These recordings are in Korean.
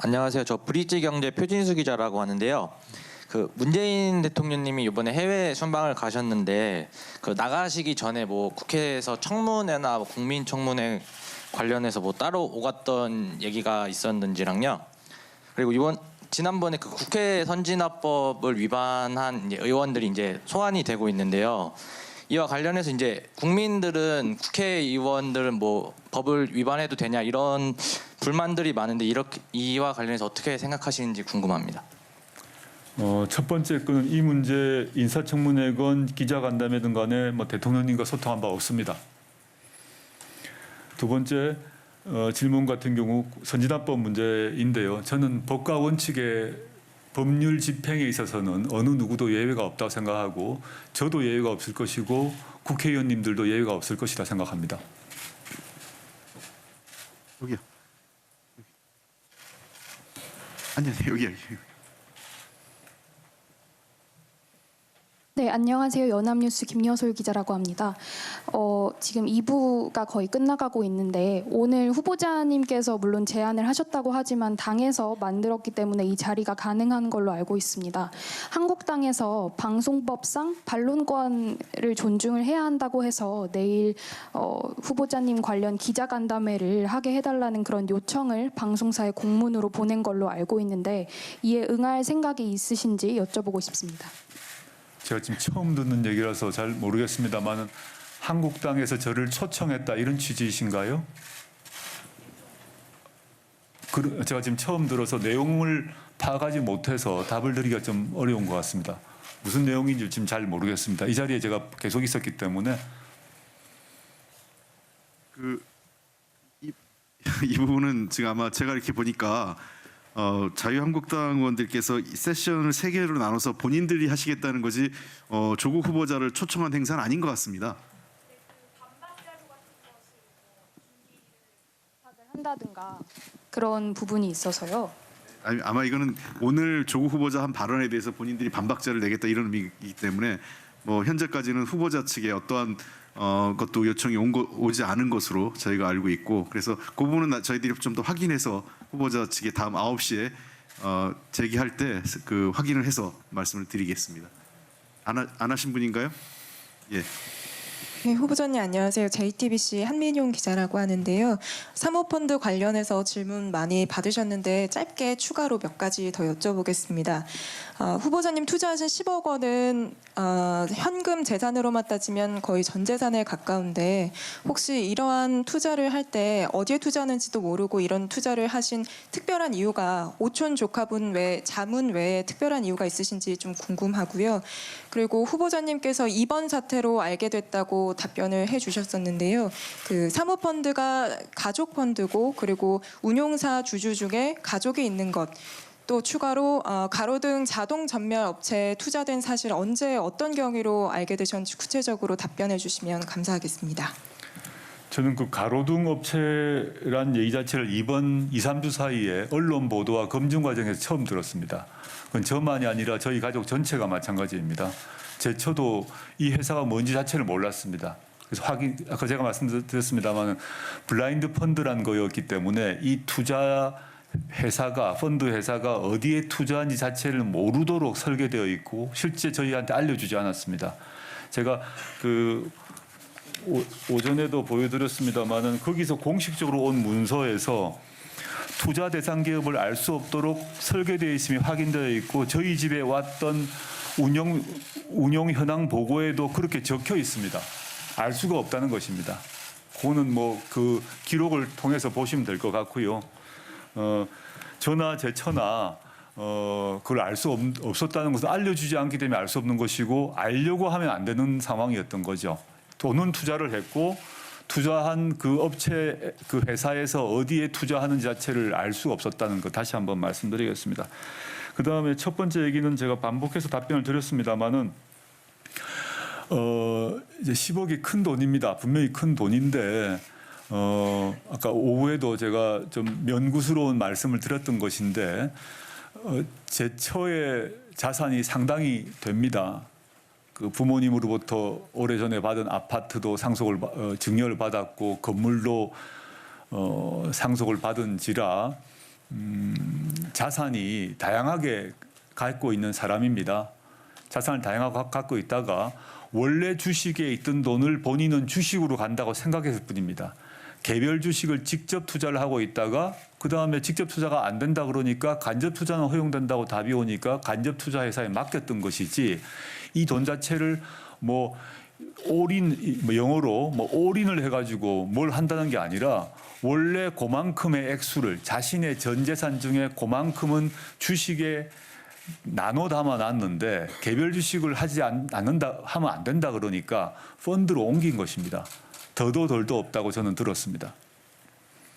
안녕하세요. 저 브릿지 경제 표진수 기자라고 하는데요. 그 문재인 대통령님이 이번에 해외 순방을 가셨는데 그 나가시기 전에 뭐 국회에서 청문회나 뭐 국민청문회 관련해서 뭐 따로 오갔던 얘기가 있었는지랑요. 그리고 지난번에 그 국회 선진화법을 위반한 이제 의원들이 이제 소환이 되고 있는데요. 이와 관련해서 이제 국민들은 국회의원들은 뭐 법을 위반해도 되냐 이런 불만들이 많은데 이와 관련해서 어떻게 생각하시는지 궁금합니다. 첫 번째 건은 이 문제 인사청문회건 기자간담회든 간에 뭐 대통령님과 소통한 바 없습니다. 두 번째 질문 같은 경우 선진화법 문제인데요. 저는 법과 원칙의 법률 집행에 있어서는 어느 누구도 예외가 없다고 생각하고 저도 예외가 없을 것이고 국회의원님들도 예외가 없을 것이라 생각합니다. 여기요. 안녕하세요. 여기요. 네, 안녕하세요. 연합뉴스 김여솔 기자라고 합니다. 지금 2부가 거의 끝나가고 있는데 오늘 후보자님께서 물론 제안을 하셨다고 하지만 당에서 만들었기 때문에 이 자리가 가능한 걸로 알고 있습니다. 한국당에서 방송법상 반론권을 존중을 해야 한다고 해서 내일 후보자님 관련 기자간담회를 하게 해달라는 그런 요청을 방송사에 공문으로 보낸 걸로 알고 있는데 이에 응할 생각이 있으신지 여쭤보고 싶습니다. 제가 지금 처음 듣는 얘기라서 잘 모르겠습니다만 한국당에서 저를 초청했다 이런 취지이신가요? 제가 지금 처음 들어서 내용을 파악하지 못해서 답을 드리기가 좀 어려운 것 같습니다. 무슨 내용인지 지금 잘 모르겠습니다. 이 자리에 제가 계속 있었기 때문에 이 부분은 지금 아마 제가 이렇게 보니까 자유한국당 의원들께서 세션을 3개로 나눠서 본인들이 하시겠다는 거지 조국 후보자를 초청한 행사는 아닌 것 같습니다. 한다든가 그런 부분이 있어서요. 아마 이거는 오늘 조국 후보자 한 발언에 대해서 본인들이 반박자를 내겠다 이런 의미이기 때문에 뭐 현재까지는 후보자 측에 어떠한 것도 요청이 오지 않은 것으로 저희가 알고 있고 그래서 그 부분은 저희들이 좀 더 확인해서 후보자 측에 다음 9시에 제기할 때 그 확인을 해서 말씀을 드리겠습니다. 안 하신 분인가요? 예. 네, 후보자님 안녕하세요. JTBC 한민용 기자라고 하는데요. 사모펀드 관련해서 질문 많이 받으셨는데 짧게 추가로 몇 가지 더 여쭤보겠습니다. 후보자님 투자하신 10억 원은 현금 재산으로만 따지면 거의 전 재산에 가까운데 혹시 이러한 투자를 할 때 어디에 투자하는지도 모르고 이런 투자를 하신 특별한 이유가 오촌 조카분 외 자문 외에 특별한 이유가 있으신지 좀 궁금하고요. 그리고 후보자님께서 이번 사태로 알게 됐다고 답변을 해주셨었는데요. 그 사모펀드가 가족 펀드고 그리고 운용사 주주 중에 가족이 있는 것. 또 추가로 가로등 자동 전멸 업체에 투자된 사실 언제 어떤 경위로 알게 되셨는지 구체적으로 답변해 주시면 감사하겠습니다. 저는 그 가로등 업체란 얘기 자체를 이번 2, 3주 사이에 언론 보도와 검증 과정에서 처음 들었습니다. 그건 저만이 아니라 저희 가족 전체가 마찬가지입니다. 저도 이 회사가 뭔지 자체를 몰랐습니다. 그래서 아까 제가 말씀드렸습니다만 블라인드 펀드란 거였기 때문에 이 투자 회사가 펀드 회사가 어디에 투자한지 자체를 모르도록 설계되어 있고 실제 저희한테 알려주지 않았습니다. 제가 오전에도 보여드렸습니다만은 거기서 공식적으로 온 문서에서 투자 대상 기업을 알 수 없도록 설계되어 있음이 확인되어 있고 저희 집에 왔던 운용 현황 보고에도 그렇게 적혀 있습니다. 알 수가 없다는 것입니다. 그거는 뭐 그 기록을 통해서 보시면 될 것 같고요. 저나 제 처나 그걸 알 수 없었다는 것은 알려주지 않기 때문에 알 수 없는 것이고 알려고 하면 안 되는 상황이었던 거죠. 돈은 투자를 했고 투자한 그 업체 그 회사에서 어디에 투자하는지 자체를 알 수 없었다는 것 다시 한번 말씀드리겠습니다. 그다음에 첫 번째 얘기는 제가 반복해서 답변을 드렸습니다만은 이제 10억이 큰 돈입니다. 분명히 큰 돈인데 아까 오후에도 제가 좀 면구스러운 말씀을 드렸던 것인데 제 처의 자산이 상당히 됩니다. 그 부모님으로부터 오래전에 받은 아파트도 증여를 받았고 건물도 상속을 받은지라 자산이 다양하게 갖고 있는 사람입니다. 자산을 다양하게 갖고 있다가 원래 주식에 있던 돈을 본인은 주식으로 간다고 생각했을 뿐입니다. 개별 주식을 직접 투자를 하고 있다가 그 다음에 직접 투자가 안 된다 그러니까 간접 투자는 허용된다고 답이 오니까 간접 투자 회사에 맡겼던 것이지 이 돈 자체를 뭐 올인 영어로 뭐 올인을 해가지고 뭘 한다는 게 아니라 원래 그만큼의 액수를 자신의 전 재산 중에 그만큼은 주식에 나눠 담아 놨는데 개별 주식을 하지 않는다 하면 안 된다 그러니까 펀드로 옮긴 것입니다. 더도 덜도 없다고 저는 들었습니다.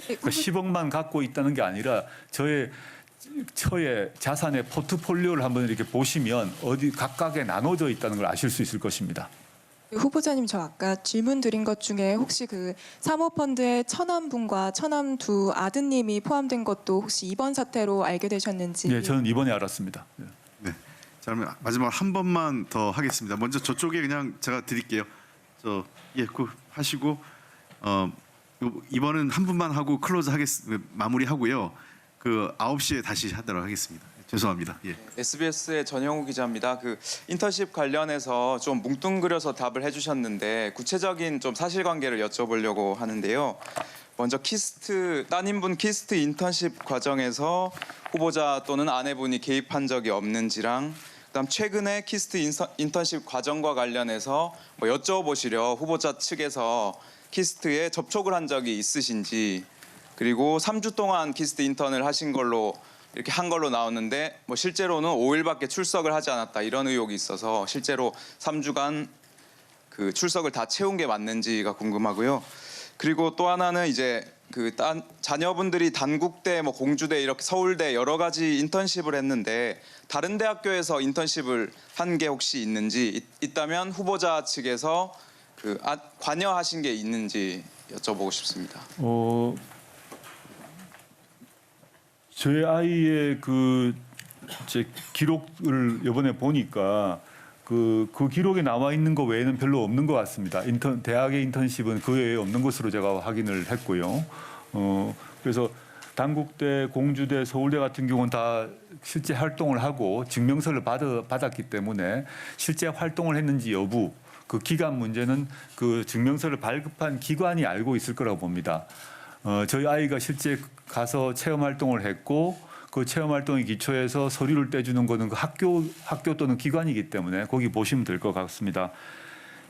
그러니까 10억만 갖고 있다는 게 아니라 저의 자산의 포트폴리오를 한번 이렇게 보시면 어디 각각에 나눠져 있다는 걸 아실 수 있을 것입니다. 후보자님, 저 아까 질문 드린 것 중에 혹시 그 사모펀드에 처남분과 처남 두 아드님이 포함된 것도 혹시 이번 사태로 알게 되셨는지? 네, 저는 이번에 알았습니다. 네. 자, 그러면 마지막 한 번만 더 하겠습니다. 먼저 저쪽에 그냥 제가 드릴게요. 그 하시고 이번은 한 분만 하고 클로즈 마무리하고요. 그 9시에 다시 하도록 하겠습니다. 죄송합니다. 예. SBS의 전영우 기자입니다. 그 인턴십 관련해서 좀 뭉뚱그려서 답을 해주셨는데 구체적인 좀 사실관계를 여쭤보려고 하는데요. 먼저 따님분 키스트 인턴십 과정에서 후보자 또는 아내분이 개입한 적이 없는지랑 그다음 최근에 키스트 인턴십 과정과 관련해서 뭐 여쭤보시려 후보자 측에서 키스트에 접촉을 한 적이 있으신지, 그리고 3주 동안 키스트 인턴을 하신 걸로 이렇게 한 걸로 나오는데 뭐 실제로는 5일밖에 출석을 하지 않았다 이런 의혹이 있어서 실제로 3주간 그 출석을 다 채운 게 맞는지가 궁금하고요. 그리고 또 하나는 이제 그 자녀분들이 단국대, 뭐 공주대, 이렇게 서울대 여러 가지 인턴십을 했는데 다른 대학교에서 인턴십을 한 게 혹시 있는지, 있다면 후보자 측에서 그 관여하신 게 있는지 여쭤보고 싶습니다. 저희 아이의 제 기록을 이번에 보니까 그 기록에 나와 있는 거 외에는 별로 없는 것 같습니다. 대학의 인턴십은 그 외에 없는 것으로 제가 확인을 했고요. 그래서 단국대, 공주대, 서울대 같은 경우는 다 실제 활동을 하고 증명서를 받았기 때문에 실제 활동을 했는지 여부, 그 기간 문제는 그 증명서를 발급한 기관이 알고 있을 거라고 봅니다. 저희 아이가 실제 가서 체험 활동을 했고 그 체험 활동에 기초해서 서류를 떼주는 거는 그 학교 또는 기관이기 때문에 거기 보시면 될 것 같습니다.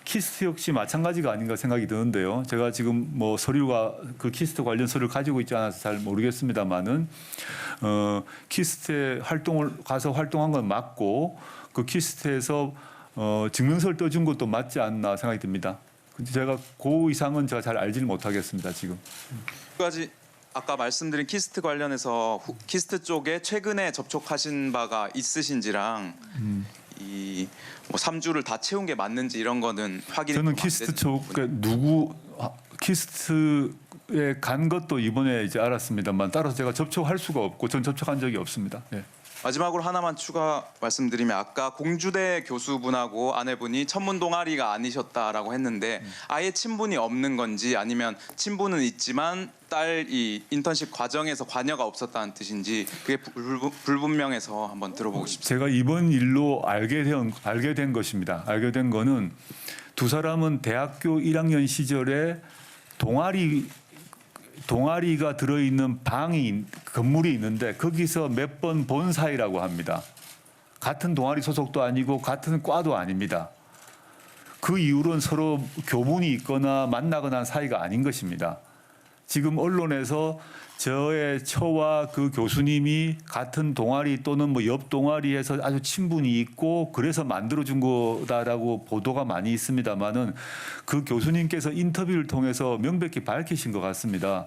키스트 역시 마찬가지가 아닌가 생각이 드는데요. 제가 지금 뭐 서류가 그 키스트 관련 서류를 가지고 있지 않아서 잘 모르겠습니다만은 키스트에 가서 활동한 건 맞고 그 키스트에서 증명서를 떼준 것도 맞지 않나 생각이 듭니다. 제가 그 이상은 제가 잘 알지는 못하겠습니다 지금. 두 가지 아까 말씀드린 키스트 관련해서 키스트 쪽에 최근에 접촉하신 바가 있으신지랑 이 뭐 3주를 다 채운 게 맞는지 이런 거는 확인이 저는 키스트 쪽에 키스트에 간 것도 이번에 이제 알았습니다만 따라서 제가 접촉할 수가 없고 전 접촉한 적이 없습니다. 예. 마지막으로 하나만 추가 말씀드리면 아까 공주대 교수분하고 아내분이 천문 동아리가 아니셨다라고 했는데 아예 친분이 없는 건지 아니면 친분은 있지만 딸이 인턴십 과정에서 관여가 없었다는 뜻인지 그게 불분명해서 한번 들어보고 싶습니다. 제가 이번 일로 알게 된 것입니다. 알게 된 거는 두 사람은 대학교 1학년 시절에 동아리가 들어있는 건물이 있는데 거기서 몇 번 본 사이라고 합니다. 같은 동아리 소속도 아니고 같은 과도 아닙니다. 그 이후로는 서로 교문이 있거나 만나거나 한 사이가 아닌 것입니다. 지금 언론에서 저의 처와 그 교수님이 같은 동아리 또는 뭐 옆 동아리에서 아주 친분이 있고 그래서 만들어준 거다라고 보도가 많이 있습니다만은 그 교수님께서 인터뷰를 통해서 명백히 밝히신 것 같습니다.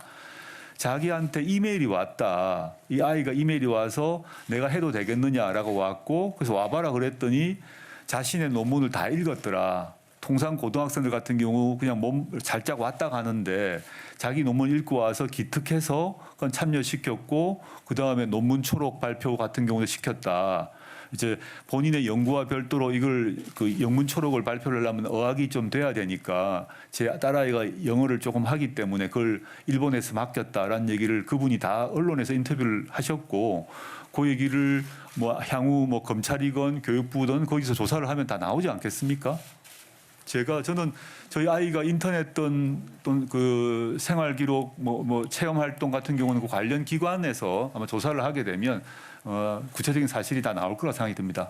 자기한테 이메일이 왔다. 이 아이가 이메일이 와서 내가 해도 되겠느냐라고 왔고 그래서 와봐라 그랬더니 자신의 논문을 다 읽었더라. 통상 고등학생들 같은 경우 그냥 몸 살짝 왔다 가는데 자기 논문 읽고 와서 기특해서 그건 참여시켰고 그 다음에 논문 초록 발표 같은 경우도 시켰다. 이제 본인의 연구와 별도로 이걸 그 영문 초록을 발표를 하려면 어학이 좀 돼야 되니까 제 딸아이가 영어를 조금 하기 때문에 그걸 일본에서 맡겼다라는 얘기를 그분이 다 언론에서 인터뷰를 하셨고 그 얘기를 뭐 향후 뭐 검찰이건 교육부든 거기서 조사를 하면 다 나오지 않겠습니까? 저는 저희 아이가 인터넷 또는 그 생활 기록 뭐 체험 활동 같은 경우는 그 관련 기관에서 아마 조사를 하게 되면 구체적인 사실이 다 나올 거라 생각이 듭니다.